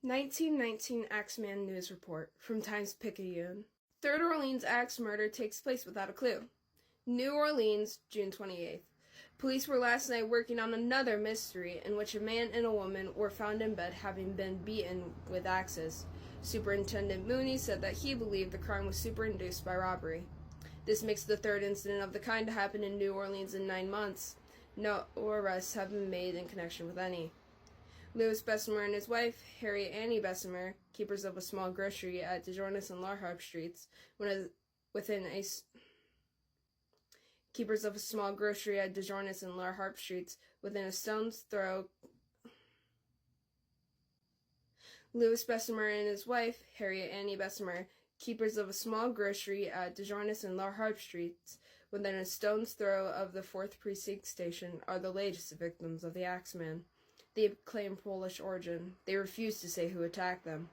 1919 Axeman News Report from Times-Picayune. Third Orleans axe murder takes place without a clue. New Orleans, June 28th. Police were last night working on another mystery in which a man and a woman were found in bed having been beaten with axes. Superintendent Mooney said that he believed the crime was superinduced by robbery. This makes the third incident of the kind to happen in New Orleans in 9 months. No arrests have been made in connection with any. Louis Bessemer and his wife, Harriet Annie Bessemer, keepers of a small grocery at DeJournes and Larharp Streets, within a stone's throw. Louis Bessemer and his wife, Harriet Annie Bessemer, keepers of a small grocery at DeJournes and Larharp Streets, within a stone's throw of the 4th Precinct Station, are the latest victims of the Axeman. They claim Polish origin. They refuse to say who attacked them.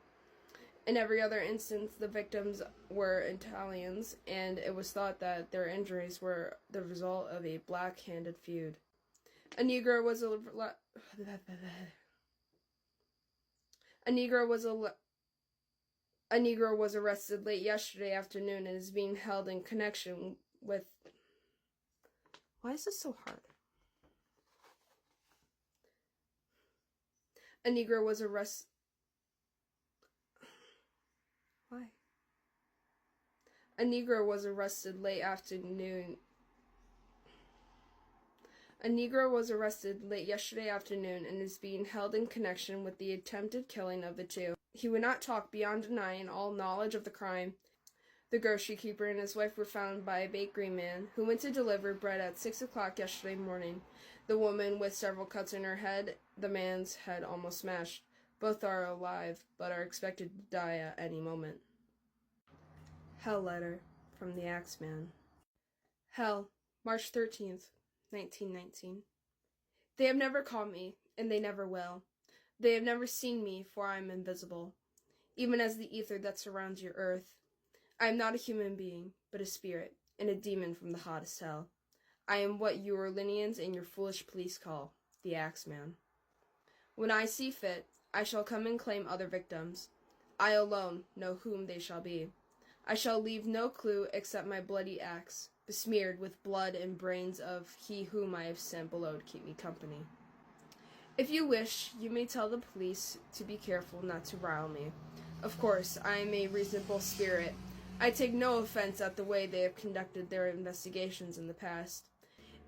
In every other instance, the victims were Italians, and it was thought that their injuries were the result of a black-handed feud. A Negro was arrested late yesterday afternoon and is being held in connection with... Why is this so hard? A Negro was arrested late yesterday afternoon and is being held in connection with the attempted killing of the two. He would not talk beyond denying all knowledge of the crime. The grocery keeper and his wife were found by a bakery man who went to deliver bread at 6 o'clock yesterday morning. The woman with several cuts in her head, the man's head almost smashed. Both are alive, but are expected to die at any moment. Hell letter from the Axeman. Hell, March 13th, 1919. They have never caught me, and they never will. They have never seen me, for I am invisible, even as the ether that surrounds your earth. I am not a human being, but a spirit, and a demon from the hottest hell. I am what you Orleanians and your foolish police call the Axeman. When I see fit, I shall come and claim other victims. I alone know whom they shall be. I shall leave no clue except my bloody axe, besmeared with blood and brains of he whom I have sent below to keep me company. If you wish, you may tell the police to be careful not to rile me. Of course, I am a reasonable spirit. I take no offense at the way they have conducted their investigations in the past.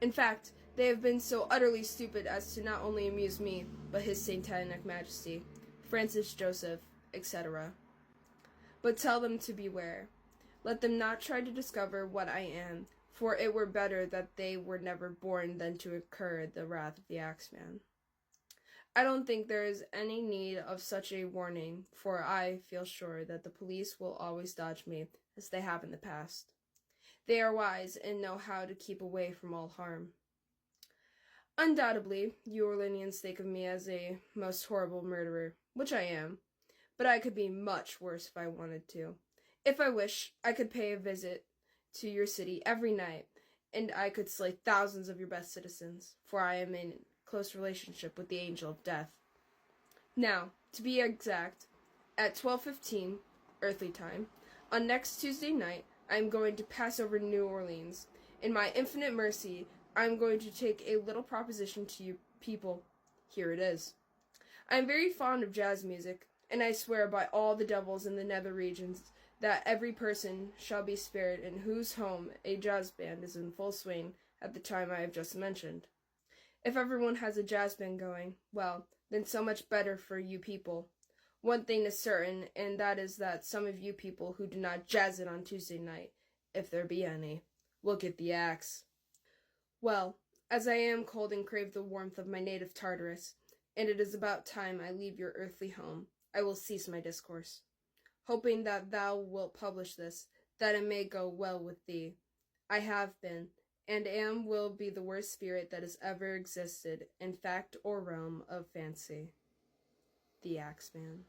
In fact, they have been so utterly stupid as to not only amuse me, but His Satanic Majesty, Francis Joseph, etc. But tell them to beware. Let them not try to discover what I am, for it were better that they were never born than to incur the wrath of the Axeman. I don't think there is any need of such a warning, for I feel sure that the police will always dodge me, as they have in the past. They are wise and know how to keep away from all harm. Undoubtedly, you Orleanians think of me as a most horrible murderer, which I am, but I could be much worse if I wanted to. If I wish, I could pay a visit to your city every night, and I could slay thousands of your best citizens, for I am in close relationship with the angel of death. Now, to be exact, at 12:15 earthly time, on next Tuesday night, I am going to pass over New Orleans. In my infinite mercy, I am going to take a little proposition to you people. Here it is. I am very fond of jazz music, and I swear by all the devils in the nether regions that every person shall be spared in whose home a jazz band is in full swing at the time I have just mentioned. If everyone has a jazz band going, well, then so much better for you people. One thing is certain, and that is that some of you people who do not jazz it on Tuesday night, if there be any, will get the axe. Well, as I am cold and crave the warmth of my native Tartarus, and it is about time I leave your earthly home, I will cease my discourse, hoping that thou wilt publish this, that it may go well with thee. I have been, and will be the worst spirit that has ever existed in fact or realm of fancy. The Axeman.